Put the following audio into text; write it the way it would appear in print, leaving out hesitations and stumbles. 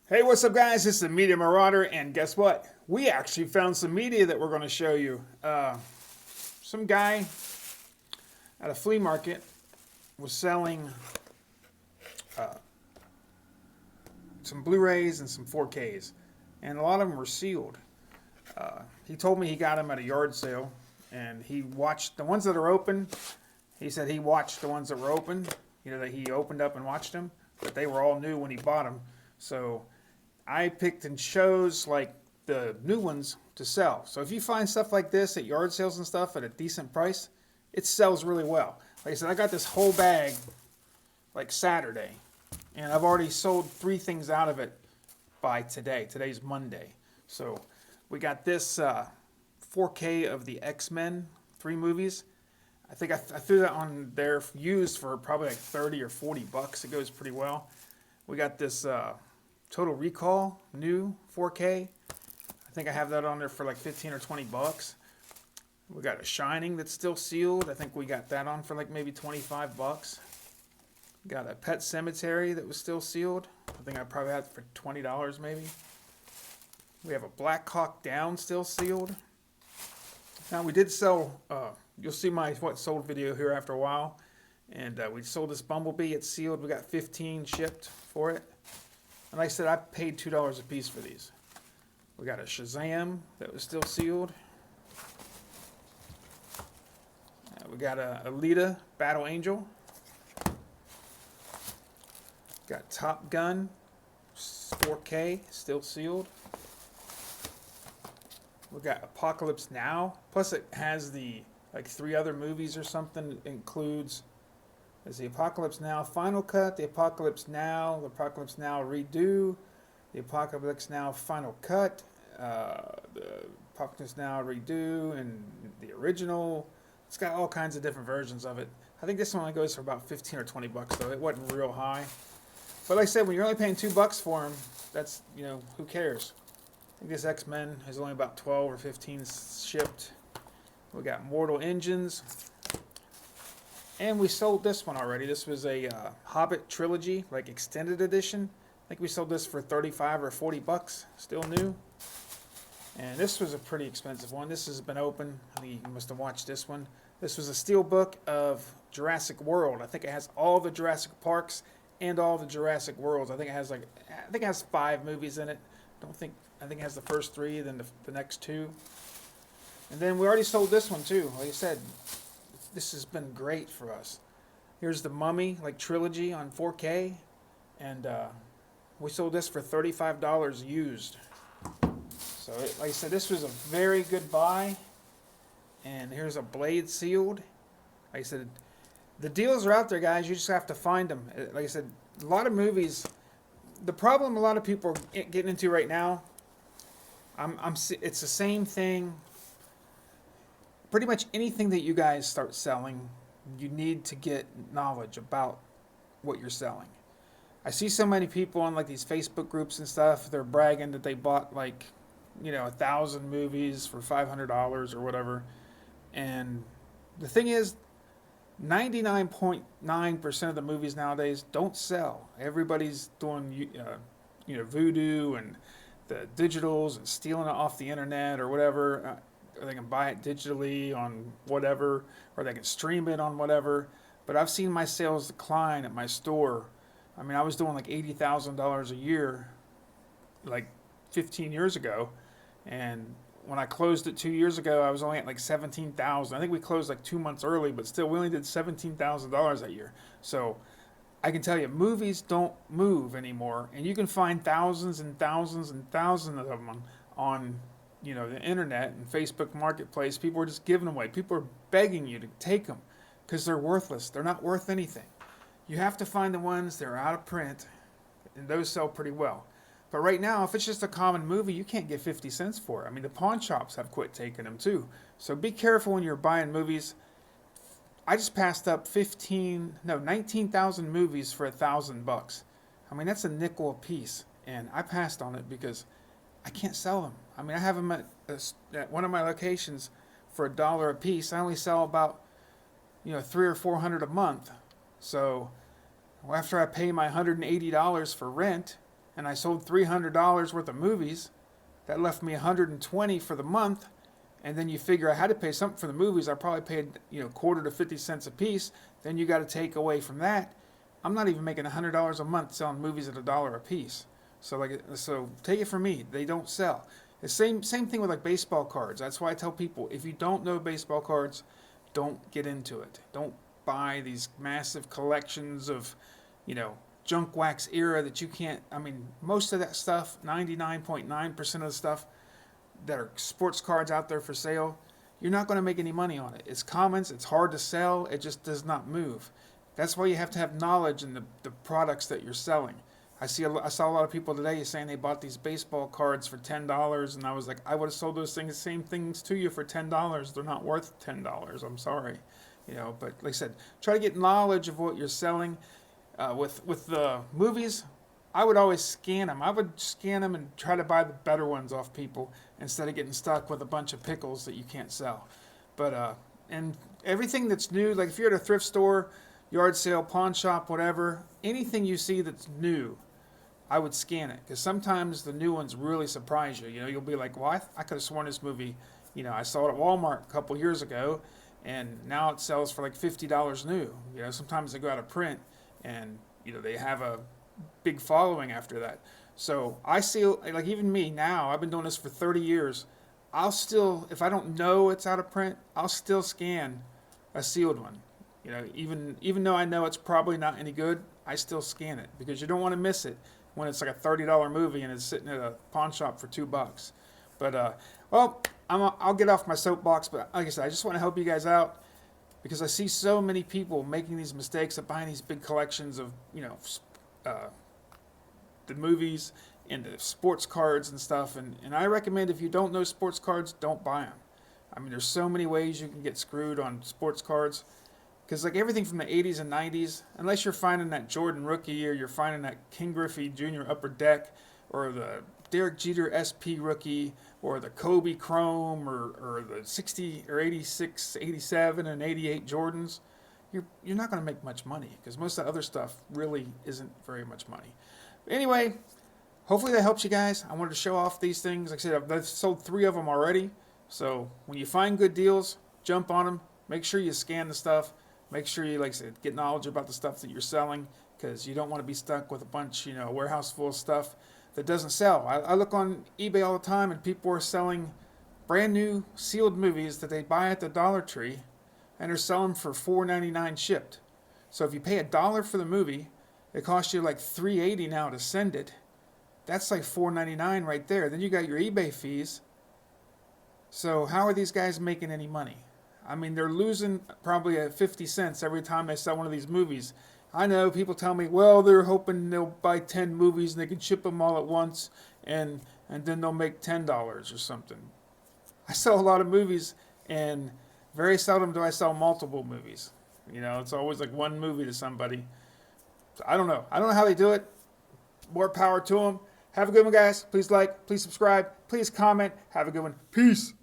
Hey, what's up, guys? This is the Media Marauder, and guess what? We actually found some media that we're going to show you. Some guy at a flea market was selling some Blu-rays and some 4Ks, and a lot of them were sealed. He told me he got them at a yard sale, and he watched the ones that are open. He said he watched the ones that were open, that he opened up and watched them, but they were all new when he bought them. So I picked and chose like the new ones to sell. So if you find stuff like this at yard sales and stuff at a decent price, it sells really well. Like I said, I got this whole bag like Saturday, and I've already sold 3 things out of it by today. Today's Monday. So we got this 4K of the X-Men 3 movies. I think I threw that on there used for probably like 30 or 40 bucks. It goes pretty well. We got this Total Recall new 4K. I think I have that on there for like 15 or 20 bucks. We got a Shining that's still sealed. I think we got that on for like maybe 25 bucks. Got a Pet Cemetery that was still sealed. I think I probably had it for $20 maybe. We have a Black Hawk Down still sealed. Now we did sell, you'll see my what sold video here after a while. And we sold this Bumblebee. It's sealed. We got 15 shipped for it. And like I said, I paid $2 a piece for these. We got a Shazam that was still sealed. We got a Alita Battle Angel. Got Top Gun 4K still sealed. We got Apocalypse Now. Plus it has the like 3 other movies or something. It includes the Apocalypse Now Final Cut, the Apocalypse Now Redo, the Apocalypse Now Final Cut, the Apocalypse Now Redo, and the original. It's got all kinds of different versions of it. I think this one only goes for about 15 or 20 bucks though. It wasn't real high. But like I said, when you're only paying $2 for them, that's, who cares? I think this X-Men is only about 12 or 15 shipped. We got Mortal Engines. And we sold this one already. This was a Hobbit trilogy, like extended edition. I think we sold this for 35 or 40 bucks, still new. And this was a pretty expensive one. This has been open. I think you must have watched this one. This was a steel book of Jurassic World. I think it has all the Jurassic Parks and all the Jurassic Worlds. I think it has 5 movies in it. I think it has the first 3, then the next 2. And then we already sold this one too. Like I said, this has been great for us. Here's the Mummy trilogy on 4K, and we sold this for $35 used. So like I said, this was a very good buy. And here's a Blade sealed. Like I said, the deals are out there, guys. You just have to find them. Like I said, a lot of movies. The problem a lot of people are getting into right now, it's the same thing. Pretty much anything that you guys start selling, you need to get knowledge about what you're selling. I see so many people on these Facebook groups and stuff. They're bragging that they bought 1,000 movies for $500 or whatever. And the thing is, 99.9% of the movies nowadays don't sell. Everybody's doing voodoo and the digitals and stealing it off the internet or whatever. Or they can buy it digitally on whatever, or they can stream it on whatever. But I've seen my sales decline at my store. I mean, I was doing $80,000 a year 15 years ago. And when I closed it 2 years ago, I was only at 17,000. I think we closed 2 months early, but still we only did $17,000 that year. So I can tell you, movies don't move anymore. And you can find thousands and thousands and thousands of them on the internet and Facebook Marketplace. People are just giving them away. People are begging you to take them because they're worthless. They're not worth anything. You have to find the ones that are out of print, and those sell pretty well. But right now, if it's just a common movie, you can't get 50 cents for it. I mean, the pawn shops have quit taking them too. So be careful when you're buying movies. I just passed up 19,000 movies for $1,000. I mean, that's a nickel a piece, and I passed on it because I can't sell them. I mean, I have them at one of my locations for $1 a piece. I only sell about, 300 or 400 a month. So after I pay my $180 for rent, and I sold $300 worth of movies, that left me $120 for the month. And then you figure I had to pay something for the movies. I probably paid, quarter to 50 cents a piece. Then you got to take away from that. I'm not even making $100 a month selling movies at $1 a piece. So take it from me, they don't sell. The same thing with like baseball cards. That's why I tell people, if you don't know baseball cards, don't get into it. Don't buy these massive collections of, junk wax era that you can't. I mean, most of that stuff, 99.9% of the stuff that are sports cards out there for sale, you're not going to make any money on it. It's commons, it's hard to sell, it just does not move. That's why you have to have knowledge in the products that you're selling. I saw a lot of people today saying they bought these baseball cards for $10, and I was like, I would have sold those same things to you for $10. They're not worth $10. I'm sorry, But like I said, try to get knowledge of what you're selling. With the movies, I would always scan them. I would scan them and try to buy the better ones off people instead of getting stuck with a bunch of pickles that you can't sell. But and everything that's new, like if you're at a thrift store, yard sale, pawn shop, whatever, anything you see that's new, I would scan it, because sometimes the new ones really surprise you. You'll be like, well, I could have sworn this movie, I saw it at Walmart a couple years ago, and now it sells for like $50 new. Sometimes they go out of print, and they have a big following after that. So I see, like even me now, I've been doing this for 30 years. I'll still, if I don't know it's out of print, I'll still scan a sealed one. Even though I know it's probably not any good, I still scan it, because you don't want to miss it when it's like a $30 movie and it's sitting at a pawn shop for $2. But I'll get off my soapbox. But like I said, I just want to help you guys out, because I see so many people making these mistakes of buying these big collections of the movies and the sports cards and stuff. And I recommend, if you don't know sports cards, don't buy them. I mean, there's so many ways you can get screwed on sports cards. Because like everything from the 80s and 90s, unless you're finding that Jordan rookie, or you're finding that King Griffey Jr. Upper Deck, or the Derek Jeter SP rookie, or the Kobe Chrome, or the 60 or 86, 87, and 88 Jordans, you're not going to make much money, because most of the other stuff really isn't very much money. But anyway, hopefully that helps you guys. I wanted to show off these things. Like I said, I've sold 3 of them already. So when you find good deals, jump on them. Make sure you scan the stuff. Make sure you, like I said, get knowledge about the stuff that you're selling, because you don't want to be stuck with a bunch, a warehouse full of stuff that doesn't sell. I look on eBay all the time, and people are selling brand new sealed movies that they buy at the Dollar Tree, and they're selling for $4.99 shipped. So if you pay $1 for the movie, it costs you like $3.80 now to send it. That's like $4.99 right there. Then you got your eBay fees. So how are these guys making any money? I mean, they're losing probably at 50 cents every time they sell one of these movies. I know people tell me, well, they're hoping they'll buy 10 movies and they can ship them all at once, and then they'll make $10 or something. I sell a lot of movies, and very seldom do I sell multiple movies. It's always like one movie to somebody. So I don't know. I don't know how they do it. More power to them. Have a good one, guys. Please like, please subscribe, please comment. Have a good one. Peace.